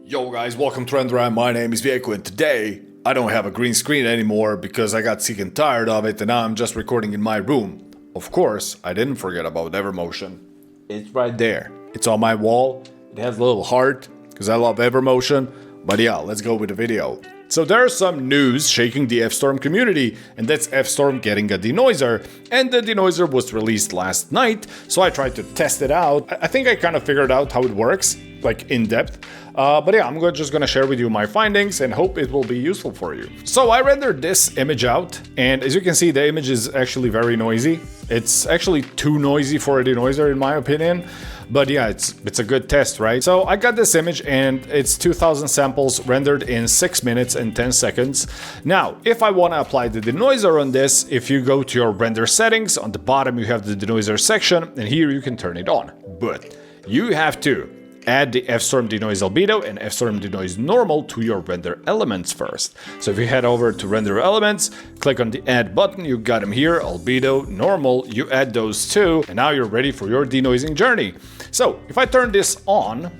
Yo guys, welcome to RenderRam. My name is Vieku, and today I don't have a green screen anymore because I got sick and tired of it and now I'm just recording in my room. Of course, I didn't forget about Evermotion. It's right there. It's on my wall. It has a little heart because I love Evermotion. But yeah, let's go with the video. So there's some news shaking the FStorm community, and that's FStorm getting a denoiser, and the denoiser was released last night, so I tried to test it out. I think I kind of figured out how it works, like in depth, but yeah, I'm just gonna share with you my findings and hope it will be useful for you. So I rendered this image out, and as you can see, the image is actually very noisy. It's actually too noisy for a denoiser in my opinion. But yeah, it's a good test, right? So I got this image and it's 2000 samples rendered in 6 minutes and 10 seconds. Now, if I want to apply the denoiser on this, if you go to your render settings, on the bottom you have the denoiser section, and here you can turn it on. But you have to add the FStorm Denoise Albedo and FStorm Denoise Normal to your render elements first. So if you head over to render elements, click on the add button, you got them here, Albedo, Normal, you add those two, and now you're ready for your denoising journey. So if I turn this on,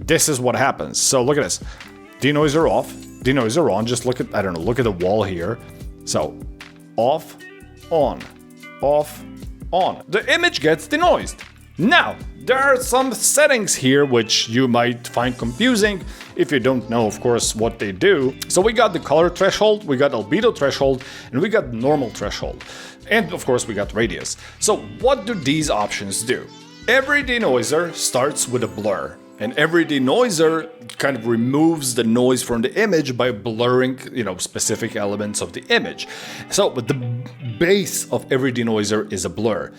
this is what happens. So look at this, denoiser off, denoiser on, just look at, I don't know, look at the wall here. So off, on, the image gets denoised. Now, there are some settings here which you might find confusing if you don't know, of course, what they do. So we got the color threshold, we got albedo threshold, and we got normal threshold. And of course, we got radius. So what do these options do? Every denoiser starts with a blur, and every denoiser kind of removes the noise from the image by blurring, specific elements of the image. So, but the base of every denoiser is a blur.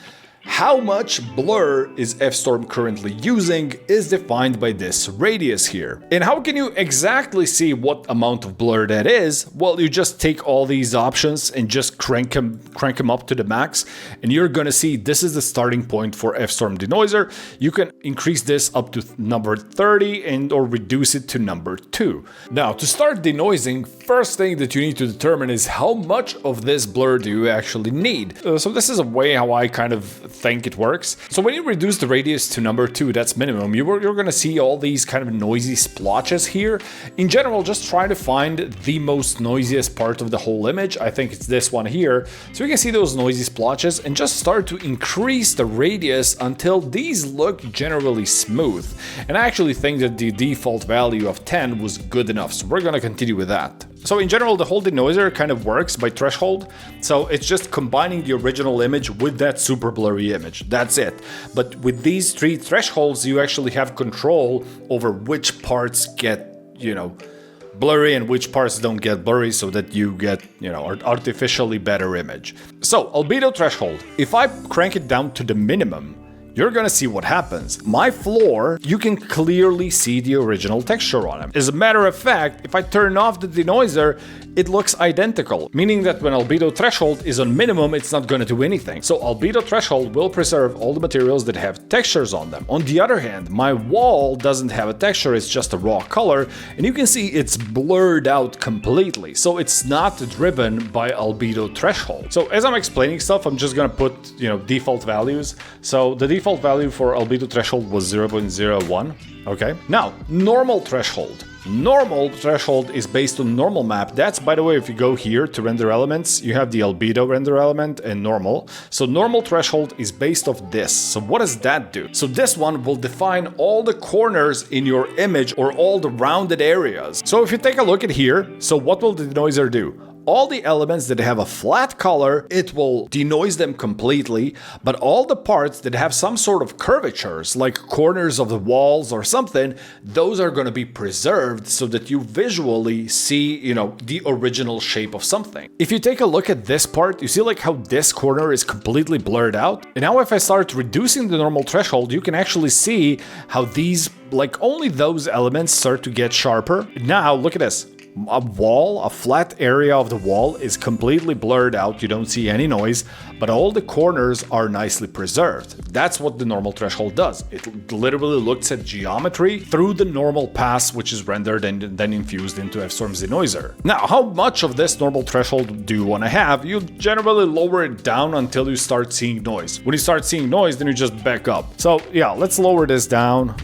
How much blur is FStorm currently using is defined by this radius here. And how can you exactly see what amount of blur that is? Well, you just take all these options and just crank them up to the max, and you're gonna see this is the starting point for FStorm Denoiser. You can increase this up to number 30 and or reduce it to number 2. Now, to start denoising, first thing that you need to determine is how much of this blur do you actually need. So this is a way how I kind of think it works. So when you reduce the radius to number 2, that's minimum, you're gonna see all these kind of noisy splotches here. In general, just try to find the most noisiest part of the whole image. I think it's this one here. So you can see those noisy splotches and just start to increase the radius until these look generally smooth. And I actually think that the default value of 10 was good enough. So we're gonna continue with that. So in general, the whole denoiser kind of works by threshold. So it's just combining the original image with that super blurry image. That's it. But with these 3 thresholds, you actually have control over which parts get, blurry and which parts don't get blurry, so that you get, artificially better image. So albedo threshold, if I crank it down to the minimum, you're gonna see what happens. My floor, you can clearly see the original texture on it. As a matter of fact, if I turn off the denoiser, it looks identical, meaning that when albedo threshold is on minimum, it's not gonna do anything. So albedo threshold will preserve all the materials that have textures on them. On the other hand, my wall doesn't have a texture, it's just a raw color, and you can see it's blurred out completely. So it's not driven by albedo threshold. So as I'm explaining stuff, I'm just gonna put, default values. So the default value for albedo threshold was 0.01. Okay. Now, normal threshold. Normal threshold is based on normal map. That's, by the way, if you go here to render elements, you have the albedo render element and normal. So normal threshold is based off this. So what does that do? So this one will define all the corners in your image or all the rounded areas. So if you take a look at here, so what will the denoiser do? All the elements that have a flat color, it will denoise them completely, but all the parts that have some sort of curvatures, like corners of the walls or something, those are going to be preserved so that you visually see, the original shape of something. If you take a look at this part, you see like how this corner is completely blurred out. And now if I start reducing the normal threshold, you can actually see how these, like only those elements start to get sharper. Now look at this. A flat area of the wall is completely blurred out, you don't see any noise, but all the corners are nicely preserved. That's what the normal threshold does. It literally looks at geometry through the normal pass, which is rendered and then infused into FStorm's denoiser. Now, how much of this normal threshold do you want to have? You generally lower it down until you start seeing noise. When you start seeing noise, then you just back up. So yeah, let's lower this down.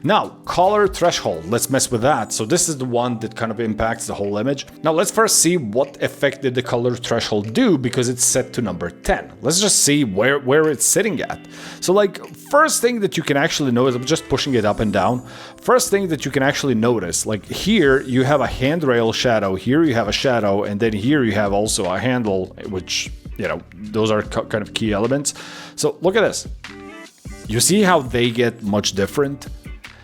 Now, color threshold, let's mess with that. So this is the one that kind of impacts the whole image. Now let's first see what effect did the color threshold do, because it's set to number 10. Let's just see where it's sitting at. So like, first thing that you can actually notice, I'm just pushing it up and down. First thing that you can actually notice, like here you have a handrail shadow, here you have a shadow, and then here you have also a handle, which, you know, those are kind of key elements. So look at this. You see how they get much different?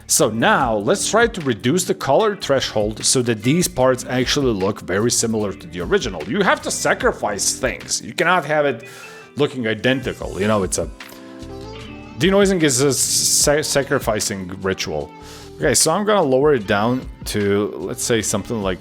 So now let's try to reduce the color threshold so that these parts actually look very similar to the original. You have to sacrifice things. You cannot have it looking identical. You know, it's a... Denoising is a sacrificing ritual. Okay, so I'm gonna lower it down to, let's say, something like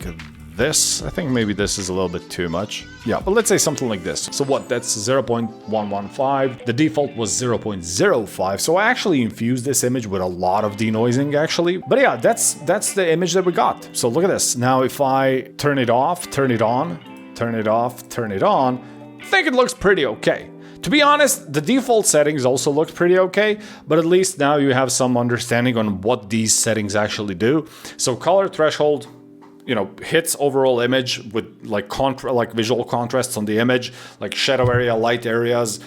this. I think maybe this is a little bit too much. Yeah, but let's say something like this. So what, that's 0.115. The default was 0.05. So I actually infused this image with a lot of denoising actually. But yeah, that's the image that we got. So look at this. Now if I turn it off, turn it on, turn it off, turn it on, I think it looks pretty okay. To be honest, the default settings also looked pretty okay, but at least now you have some understanding on what these settings actually do. So color threshold, you know, hits overall image with like visual contrasts on the image, like shadow area, light areas,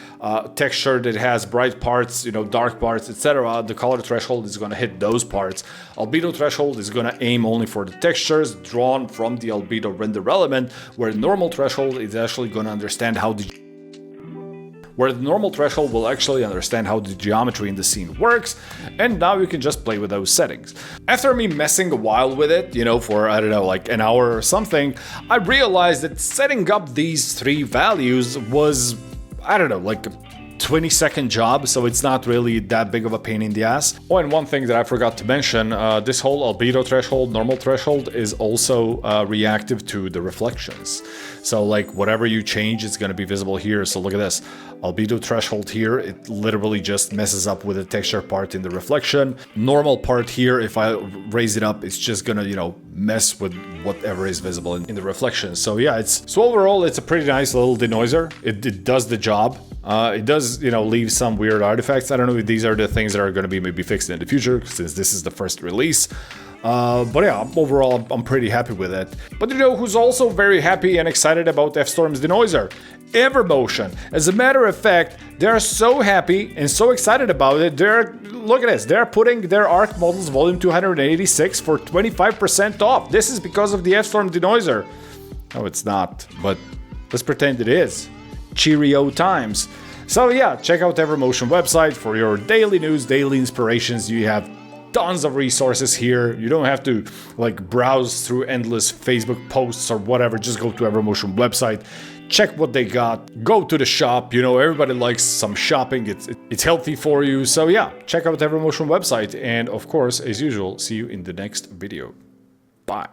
texture that has bright parts, you know, dark parts, etc. The color threshold is going to hit those parts. Albedo threshold is going to aim only for the textures drawn from the albedo render element, where normal threshold is actually going to understand how the normal threshold will actually understand how the geometry in the scene works, and now you can just play with those settings. After me messing a while with it, you know, for, I don't know, like an hour or something, I realized that setting up these three values was, I don't know, like a 20-second job, so it's not really that big of a pain in the ass. Oh, and one thing that I forgot to mention, this whole albedo threshold, normal threshold is also reactive to the reflections. So like whatever you change, it's going to be visible here. So look at this. Albedo threshold here, it literally just messes up with the texture part in the reflection. Normal part here, if I raise it up, it's just gonna, you know, mess with whatever is visible in the reflection. So yeah, so overall, it's a pretty nice little denoiser. It does the job. It does, you know, leave some weird artifacts. I don't know if these are the things that are going to be maybe fixed in the future, since this is the first release. But yeah, overall, I'm pretty happy with it. But you know who's also very happy and excited about FStorm's Denoiser? Evermotion. As a matter of fact, they're so happy and so excited about it. Look at this, they're putting their ARC models volume 286 for 25% off. This is because of the FStorm Denoiser. No, it's not, but let's pretend it is. Cheerio times. So yeah, check out Evermotion website for your daily news, daily inspirations. You have tons of resources here. You don't have to like browse through endless Facebook posts or whatever. Just go to Evermotion website, check what they got, go to the shop. You know, everybody likes some shopping. It's healthy for you. So yeah, check out Evermotion website. And of course, as usual, see you in the next video. Bye.